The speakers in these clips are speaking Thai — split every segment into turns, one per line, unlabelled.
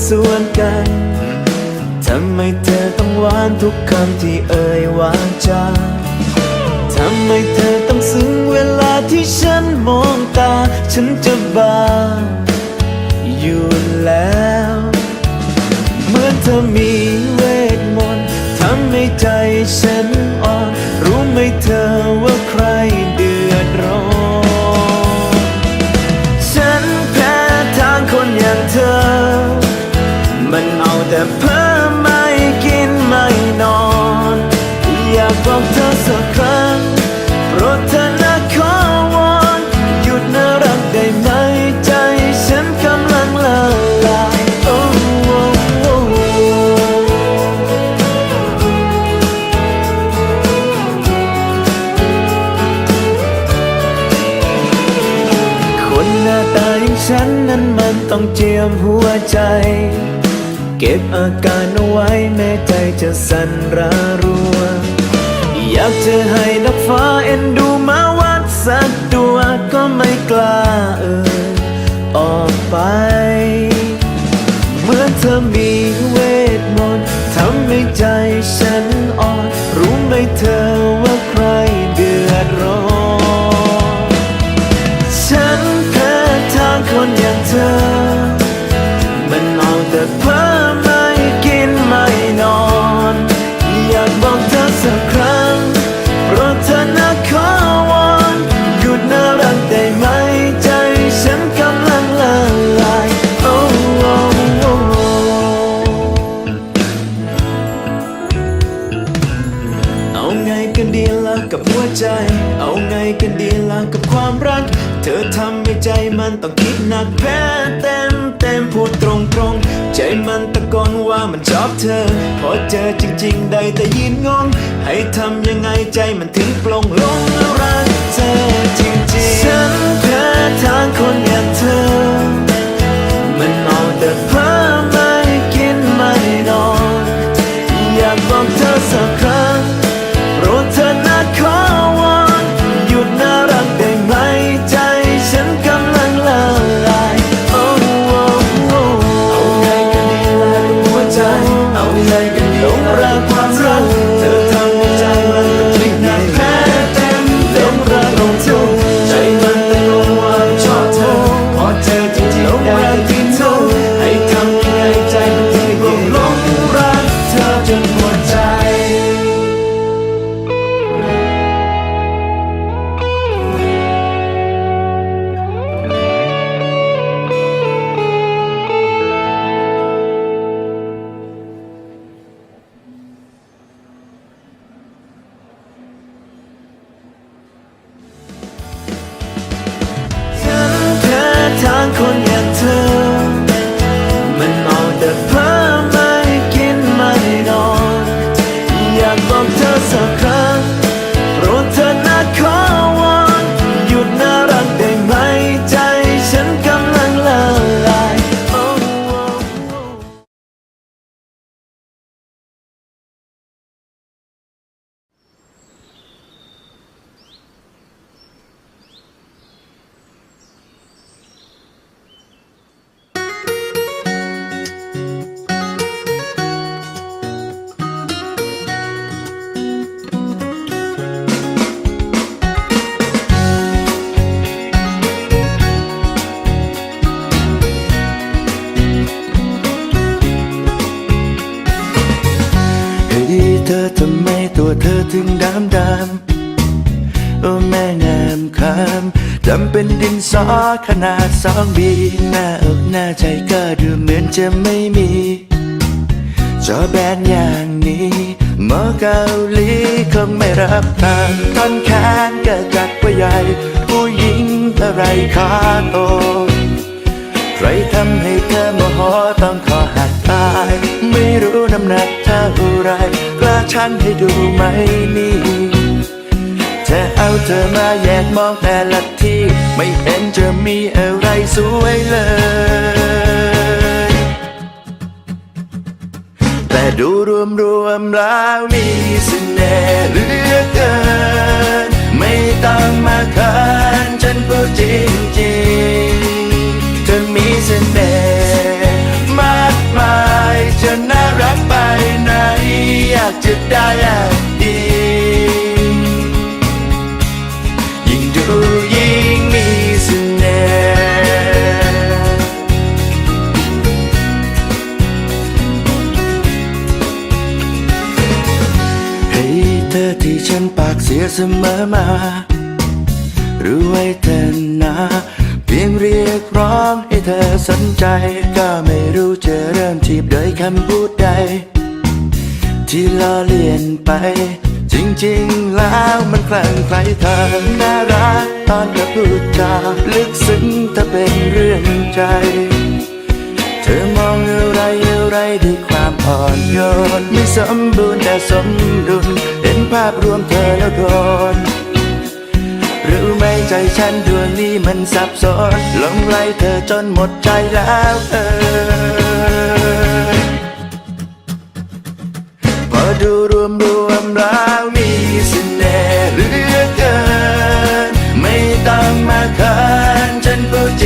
สวนกันทำไมเธอต้องหวานทุกคำที่เอ่ยวาจาทำไมเธอต้องซึ้งเวลาที่ฉันมองตาฉันจะบ้าอยู่แล้วเหมือนเธอมีเวทมนต์ทำให้ใจฉันอ่อนรู้ไหมเธอว่าใครเดือดร้อนฉันแพ้ทางคนอย่างเธอมันเอาแต่เพ้อไม่กินไม่นอนอยากบอกเธอสักครั้งโปรดเธอนะขอวอนหยุดน่ารักได้ไหมใจฉันกำลังละลายโอ้คนหน้าตาอย่างฉันนั้นมันต้องเจียมหัวใจเก็บอาการเอาไว้แม้ใจจะสั่นระรัวอยากจะให้นกฟ้าเอ็นดูมาวัดสักตัวก็ไม่กล้าออกไปเมื่อเธอมีเวทมนต์ทำให้ใจฉันอ่อนรู้ไหมเธอว่าใครเดือดร้อนฉันแพ้ทางคนอย่างเธอมันเอาแต่เพ้อไม่กินไม่นอนอยากบอกเธอสักครั้งโปรดเธอนะขอวอนหยุดน่ารักได้ไหมใจฉันกำลังละลายโอ้เอาไงกันดีล่ะกับหัวใจเอาไงกันดีล่ะกับความรักเธอทำให้ใจมันต้องคิดหนักแพ้เต็มพูดตรงใจมันตะโกนว่ามันชอบเธอพอเจอจริงๆได้แต่ยืนงงให้ทำยังไงใจมันถึงปลงลงแล้วรักเธอจริงๆฉันแพ้ทางคนอย่างเธอมันเอาแต่เพ้อไม่กินไม่นอนอยากบอกเธอสักครั้งโปรดเธอนะขอวอนหยุดน่ารักได้ไหมใจฉันกำลังละลายเอาไงกันดีล่ะหัวใจเอาไงกันดีล่ะรักความรักเธอทำให้ใจมันต้องพลิกหนักแพ้เต็มรักของเธอใจมันตะโกนว่าชอบเธอพอเจอจริงๆได้ที่เธอให้ทำยังไงใจมันถึงร่วงหลงรักเธอจนหมดใจทางคนอย่างเธอมันเอาแต่เพ้อไม่กินไม่นอนอยากบอกเธอสักครั้งโปรดเธอนะขอวอนหยุดน่ารักได้ไหมใจฉันกำลังละลายเธอทำไมตัวเธอถึงดำโอ้แม่งามคำดำเป็นดินสอขนาด2 Bหน้าอกหน้าใจก็ดูเหมือนจะไม่มีจอแบนอย่างนี้หมอเกาหลีคงไม่รับทางท่อนแขนก็จัดว่าใหญ่ผู้หญิงอะไรขาโตใครทำให้เธอโมโหต้องขอหักตายไม่รู้น้ำหนักเท่าไรกล้าชั่งให้ดูไหมนี่ใจ
แต่เอาเธอมาแยกมองแต่ละทีไม่เห็นจะมีอะไรสวยเลยแต่ดูรวมแล้วมีเสน่ห์เหลือเกินไม่ต้องมาคันฉันพูดจริงๆเธอมีเสน่ห์มากมายจะน่ารักไปไหนอยากจะได้อย่างดียิ่งดูยิ่งมีเสน่ห์เฮ้ยเธอที่ฉันปากเสียเสมอมารู้ไว้เธอนะเพียงเรียกร้องให้เธอสนใจก็ไม่รู้จะเริ่มจีบโดยคำพูดใดที่ล้อเลียนไปจริงๆแล้วมันคลั่งไคล้เธอน่ารักตอนเธอพูดจาลึกซึ้งเธอเป็นเรื่องใจเธอมองอะไรด้วยความอ่อนโยนไม่สมบูรณ์แต่สมดุลเห็นภาพรวมเธอแล้วโดนรู้ไหมใจฉันดวงนี้มันสับสนหลงไหลเธอจนหมดใจแล้วพอดูรวมแล้วมีเสน่ห์เหลือเกินไม่ต้องมาคันฉันพูดจ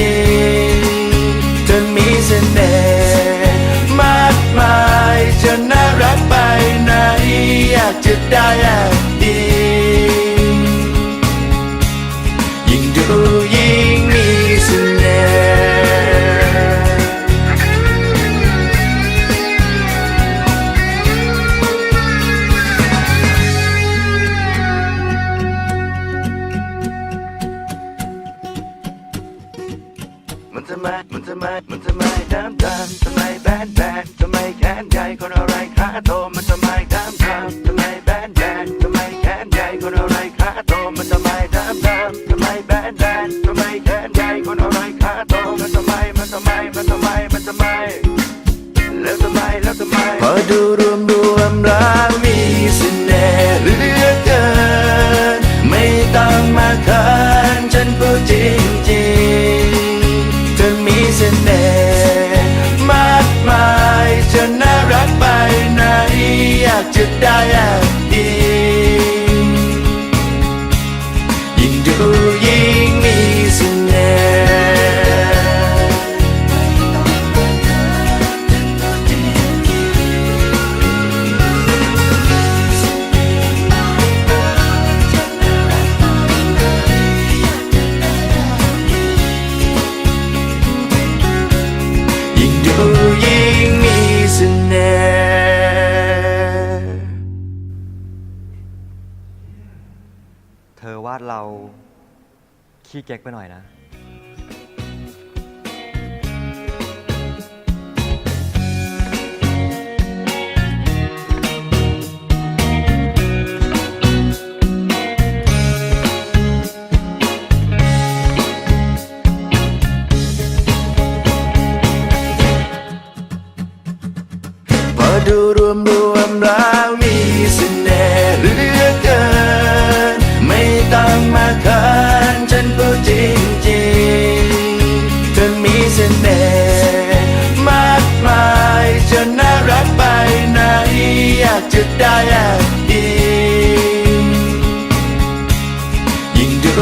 ริงๆเธอมีเสน่ห์มากมายจะน่ารักไปไหนอยากจะได้อย่างดียิ่งดูยิ่งมีเสน่ห์มันทำไมดำทำไมแบนทำไมแค้นใหญ่คนอะไรขาโตมันทำไมดำทำไมแบนทำไมแค้นใหญ่คนอะไรขาโตมันทำไมดำทำไมแบนทำไมแค้นใหญ่คนอะไรขาโตมันทำไมแล้วทำไมพอดูรวมแล้วมีเสน่ห์เหลือเกินไม่ต้องมาคันฉันพูดจริงๆเธอมีเสน่ห์มากมายจะน่ารักไปไหนอยากจะได้อย่างดียิ่งดูยิ่งมีเสน่ห์ยิ่งดูยิ่งมีเสน่ห์
เธอวาดเราขี้เก๊กไปหน่อยนะ
พอดูรวมแล้วมีเสน่ห์เหลือเกินไม่ต้องมาคันฉันพูดจริงๆเธอมีเสน่ห์มากมายจะน่ารักไปไหนอยากจะได้อย่างดียิ่งดู